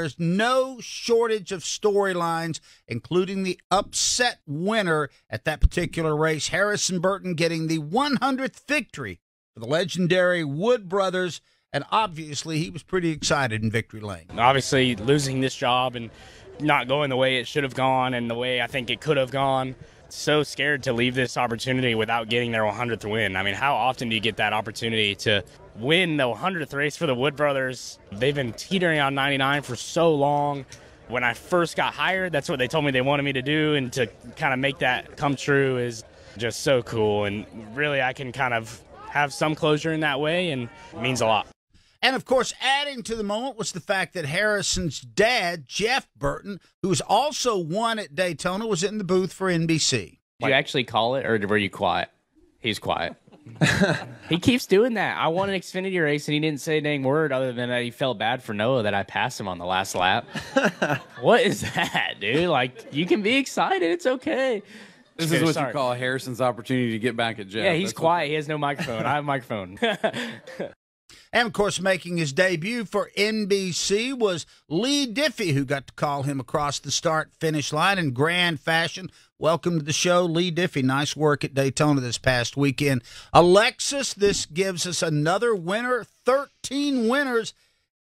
there's no shortage of storylines, including the upset winner at that particular race, Harrison Burton getting the 100th victory for the legendary Wood brothers, and obviously he was pretty excited in victory lane. Obviously, losing this job and not going the way it should have gone and the way I think it could have gone. So scared to leave this opportunity without getting their 100th win. I mean, how often do you get that opportunity to win the 100th race for the Wood brothers? They've been teetering on 99 for so long. When I first got hired, that's what they told me they wanted me to do, and to kind of make that come true is just so cool. And really, I can kind of have some closure in that way, and it means a lot. And, of course, adding to the moment was the fact that Harrison's dad, Jeff Burton, who's also won at Daytona, was in the booth for NBC. Did you actually call it, or were you quiet? He's quiet. He keeps doing that. I won an Xfinity race, and he didn't say a dang word other than that he felt bad for Noah that I passed him on the last lap. What is that, dude? Like, you can be excited. It's okay. This is what you call Harrison's opportunity to get back at Jeff. Yeah, he's quiet. He has no microphone. I have a microphone. And, of course, making his debut for NBC was Lee Diffie, who got to call him across the start-finish line in grand fashion. Welcome to the show, Lee Diffie. Nice work at Daytona this past weekend. Alexis, this gives us another winner, 13 winners,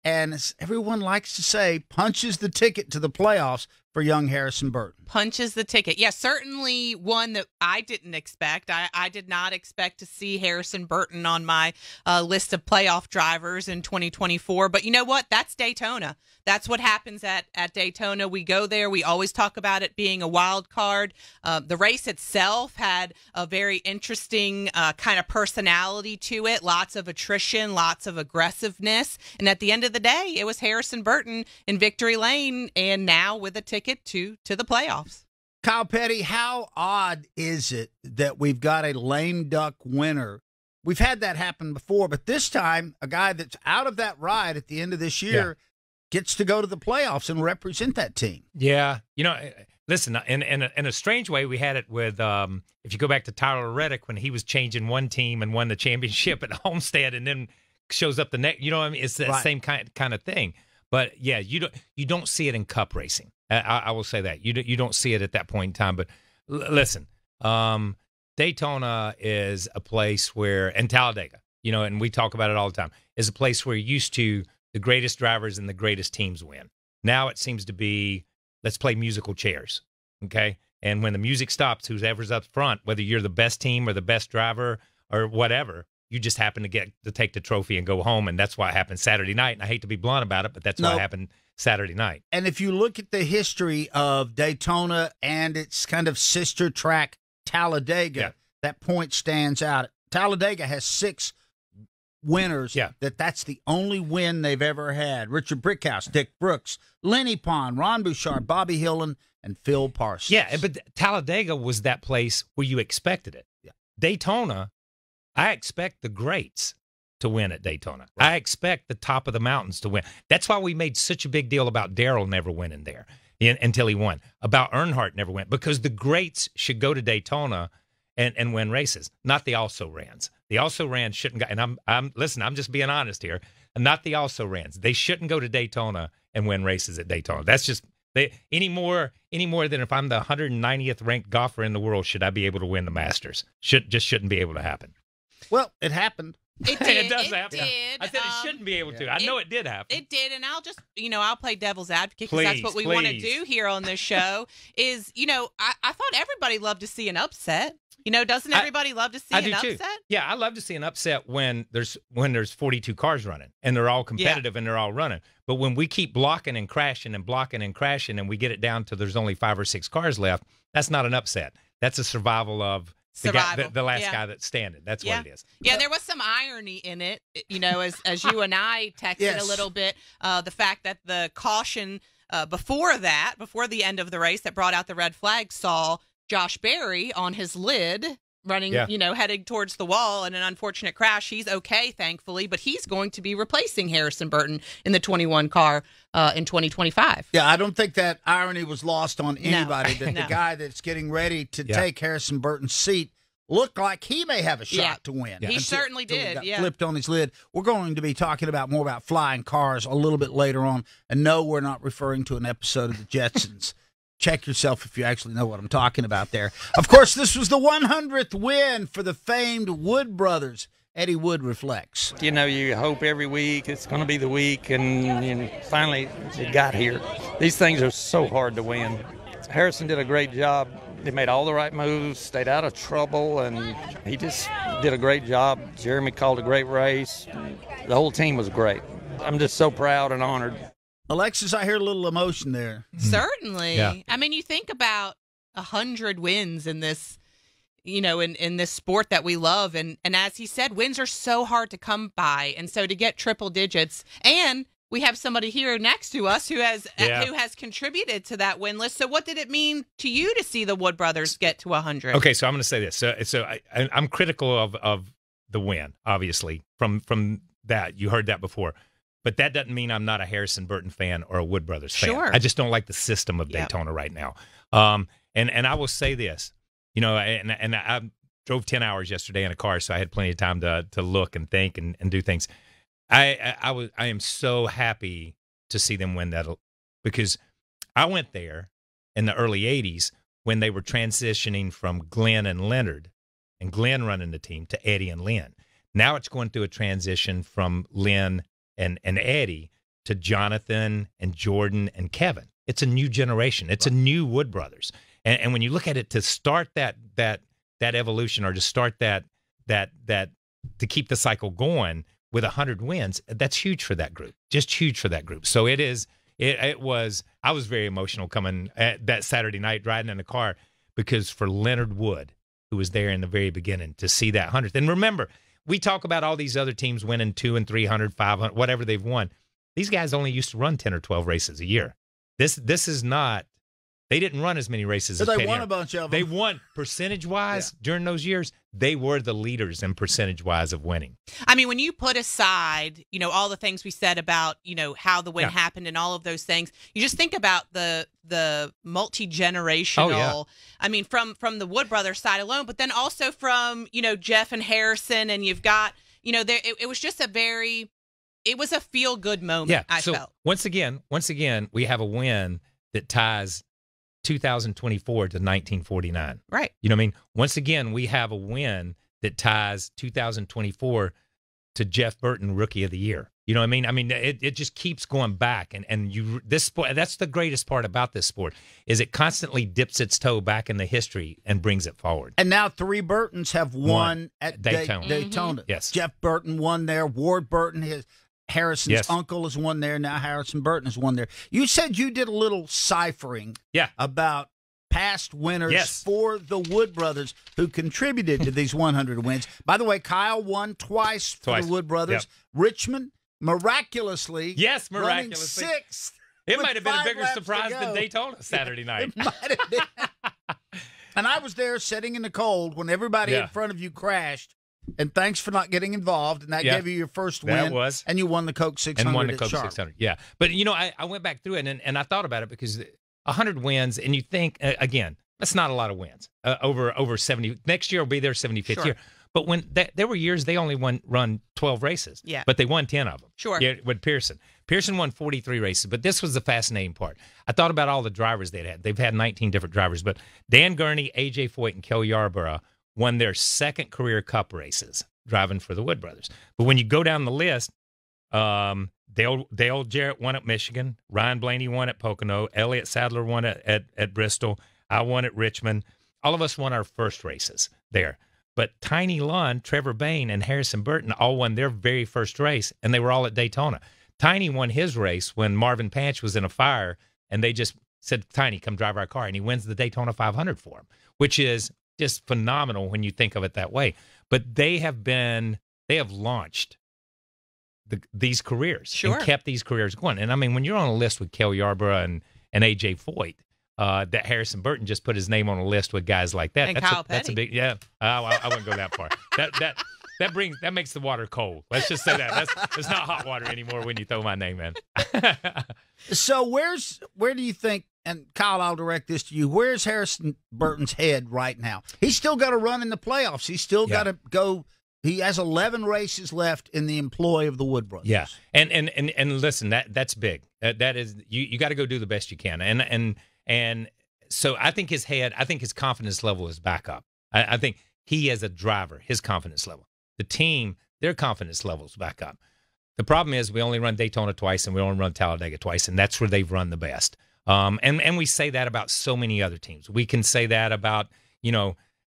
and as everyone likes to say, punches the ticket to the playoffs for young Harrison Burton. Punches the ticket. Yeah, certainly one that I didn't expect. I did not expect to see Harrison Burton on my list of playoff drivers in 2024. But you know what? That's Daytona. That's what happens at Daytona. We go there. We always talk about it being a wild card. The race itself had a very interesting kind of personality to it. Lots of attrition, lots of aggressiveness. And at the end of the day, it was Harrison Burton in victory lane, and now with a ticket to the playoffs. Kyle Petty, how odd is it that we've got a lame duck winner? We've had that happen before, but this time a guy that's out of that ride at the end of this year gets to go to the playoffs and represent that team. Yeah. You know, listen, in a strange way, we had it with, if you go back to Tyler Reddick when he was changing one team and won the championship at Homestead and then shows up the next, you know what I mean? It's that same kind of thing. But, yeah, you don't see it in cup racing. I will say that. You don't see it at that point in time. But listen, Daytona is a place where, and Talladega, you know, and we talk about it all the time, is a place where you're used to the greatest drivers and the greatest teams win. Now it seems to be, let's play musical chairs, okay? And when the music stops, whoever's up front, whether you're the best team or the best driver or whatever, you just happen to get to take the trophy and go home, and that's what happened Saturday night. And I hate to be blunt about it, but that's what happened Saturday night. And if you look at the history of Daytona and its kind of sister track, Talladega, that point stands out. Talladega has 6 winners. That's the only win they've ever had. Richard Brickhouse, Dick Brooks, Lenny Pond, Ron Bouchard, Bobby Hillin, and Phil Parsons. Yeah, but Talladega was that place where you expected it. Daytona, I expect the greats to win at Daytona. I expect the top of the mountains to win. That's why we made such a big deal about Darrell never winning there until he won, about Earnhardt never went, because the greats should go to Daytona and win races, not the also-rans. The also-rans shouldn't go, and I'm just being honest here, not the also-rans. They shouldn't go to Daytona and win races at Daytona. That's just, any more than if I'm the 190th ranked golfer in the world, should I be able to win the Masters? Shouldn't be able to happen. Well, it happened. It did. It does happen. Did. I said it shouldn't be able to. I know it did happen. It did, and I'll just, I'll play devil's advocate because that's what we want to do here on this show is, I thought everybody loved to see an upset. Doesn't everybody love to see an upset? Too. Yeah, I love to see an upset when there's 42 cars running and they're all competitive and they're all running. But when we keep blocking and crashing and blocking and crashing and we get it down to there's only 5 or 6 cars left, that's not an upset. That's a survival of the last guy that's standing. That's what it is. Yeah, there was some irony in it, as you and I texted a little bit, the fact that the caution before the end of the race that brought out the red flag saw Josh Berry on his lid running, heading towards the wall in an unfortunate crash. He's okay, thankfully, but he's going to be replacing Harrison Burton in the 21 car in 2025. Yeah, I don't think that irony was lost on anybody. The guy that's getting ready to take Harrison Burton's seat looked like he may have a shot to win. He certainly did. Got flipped on his lid. We're going to be talking more about flying cars a little bit later on. And no, we're not referring to an episode of the Jetsons. Check yourself if you actually know what I'm talking about there. Of course, this was the 100th win for the famed Wood brothers. Eddie Wood reflects. You know, you hope every week it's going to be the week, and finally it got here. These things are so hard to win. Harrison did a great job. They made all the right moves, stayed out of trouble, and he just did a great job. Jeremy called a great race. The whole team was great. I'm just so proud and honored. Alexis, I hear a little emotion there. Certainly. Yeah. I mean, you think about 100 wins in this, in this sport that we love. And as he said, wins are so hard to come by. And so to get triple digits, and we have somebody here next to us who has contributed to that win list. So what did it mean to you to see the Wood brothers get to 100? Okay, so I'm going to say this. So I'm critical of the win, obviously, from that. You heard that before. But that doesn't mean I'm not a Harrison Burton fan or a Wood Brothers fan. Sure. I just don't like the system of Daytona right now. And I will say this, and I drove 10 hours yesterday in a car, so I had plenty of time to look and think and do things. I am so happy to see them win that, because I went there in the early 80s when they were transitioning from Glenn and Leonard, and Glenn running the team, to Eddie and Lynn. Now it's going through a transition from Lynn and Eddie to Jonathan and Jordan and Kevin. It's a new generation. It's a new Wood brothers. And when you look at it, to start that evolution, or to start that to keep the cycle going with 100 wins, that's huge for that group. Just huge for that group. So it was. I was very emotional coming that Saturday night riding in the car, because for Leonard Wood, who was there in the very beginning, to see that 100th. And remember, we talk about all these other teams winning 200 and 300, 500, whatever they've won. These guys only used to run 10 or 12 races a year. This is not. They didn't run as many races as they Petty won Aaron. a bunch of them. They won percentage-wise during those years. They were the leaders in percentage-wise of winning. I mean, when you put aside, all the things we said about, how the win happened and all of those things, you just think about the multi-generational. Oh, yeah. I mean, from the Wood brothers side alone, but then also from, Jeff and Harrison, and you've got, it was just it was a feel-good moment, I felt. Once again, we have a win that ties 2024 to 1949. Right. You know what I mean? Once again, we have a win that ties 2024 to Jeff Burton, Rookie of the Year. You know what I mean? I mean, it just keeps going back, and this sport, that's the greatest part about this sport, is it constantly dips its toe back in the history and brings it forward. And now 3 Burtons have won at Daytona. Daytona. Yes. Jeff Burton won there. Ward Burton, Harrison's uncle, has won there. Now Harrison Burton has won there. You said you did a little ciphering about past winners for the Wood brothers who contributed to these 100 wins. By the way, Kyle won twice for the Wood brothers. Yep. Richmond, miraculously, running 6th. It might have been a bigger surprise than Daytona Saturday night. It might have been. And I was there sitting in the cold when everybody in front of you crashed. And thanks for not getting involved, and that gave you your first win. That was. And you won the Coke 600 and won the at Coke Sharp. 600. Yeah. But, I went back through it, and I thought about it, because 100 wins, and you think, again, that's not a lot of wins. Over 70. Next year will be their 75th year. But when there were years they only run 12 races. Yeah. But they won 10 of them. Sure. Yeah, with Pearson. Pearson won 43 races, but this was the fascinating part. I thought about all the drivers they'd had. They've had 19 different drivers, but Dan Gurney, A.J. Foyt, and Kel Yarborough won their second career Cup races driving for the Wood brothers. But when you go down the list, Dale Jarrett won at Michigan, Ryan Blaney won at Pocono, Elliott Sadler won at Bristol, I won at Richmond. All of us won our first races there. But Tiny Lund, Trevor Bain, and Harrison Burton all won their very first race, and they were all at Daytona. Tiny won his race when Marvin Panch was in a fire, and they just said, Tiny, come drive our car, and he wins the Daytona 500 for him, which is just phenomenal when you think of it that way. But they have launched these careers and kept these careers going. And I mean, when you're on a list with Kel Yarborough and A.J. Foyt, that Harrison Burton just put his name on a list with guys like that. And That's a big, I wouldn't go that far. That makes the water cold. Let's just say that. It's not hot water anymore when you throw my name in. So where do you think, and Kyle, I'll direct this to you. Where's Harrison Burton's head right now? He's still got to run in the playoffs. He's still got to go. He has 11 races left in the employ of the Wood brothers. Yeah, and listen, that's big. That is you got to go do the best you can. And so I think his confidence level is back up. I think he as a driver, his confidence level. The team, their confidence level is back up. The problem is we only run Daytona twice and we only run Talladega twice, and that's where they've run the best. And we say that about so many other teams. We can say that about,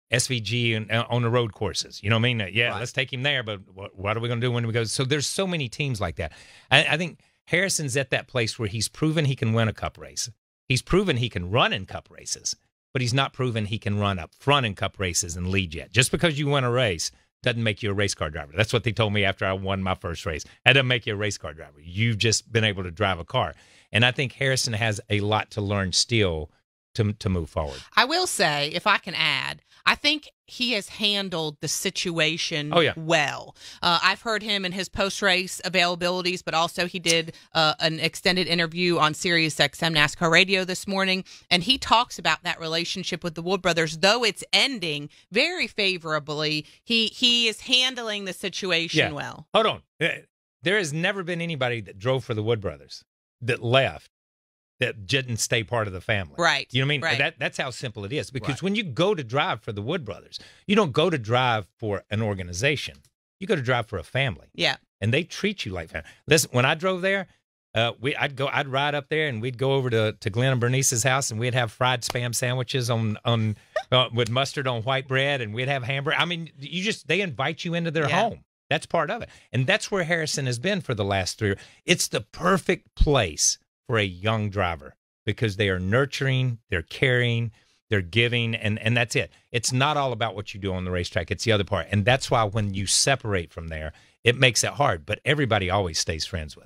SVG and on the road courses. You know what I mean? Yeah, right. Let's take him there, but what are we going to do when we go? So there's so many teams like that. I think Harrison's at that place where he's proven he can win a cup race. He's proven he can run in cup races, but he's not proven he can run up front in cup races and lead yet. Just because you win a race doesn't make you a race car driver. That's what they told me after I won my first race. That doesn't make you a race car driver. You've just been able to drive a car. And I think Harrison has a lot to learn still to move forward. I will say, if I can add, I think he has handled the situation well. I've heard him in his post-race availabilities, but also he did an extended interview on Sirius XM NASCAR Radio this morning, and he talks about that relationship with the Wood brothers. Though it's ending very favorably, he is handling the situation well. Hold on. There has never been anybody that drove for the Wood brothers that left that didn't stay part of the family. Right. You know what I mean? Right. That's how simple it is. Because when you go to drive for the Wood brothers, you don't go to drive for an organization. You go to drive for a family. Yeah. And they treat you like family. Listen, when I drove there, I'd ride up there and we'd go over to Glenn and Bernice's house and we'd have fried Spam sandwiches on with mustard on white bread, and we'd have hamburger. I mean, they invite you into their home. That's part of it. And that's where Harrison has been for the last 3 years. It's the perfect place for a young driver because they are nurturing, they're caring, they're giving, and that's it. It's not all about what you do on the racetrack. It's the other part. And that's why when you separate from there, it makes it hard. But everybody always stays friends with them.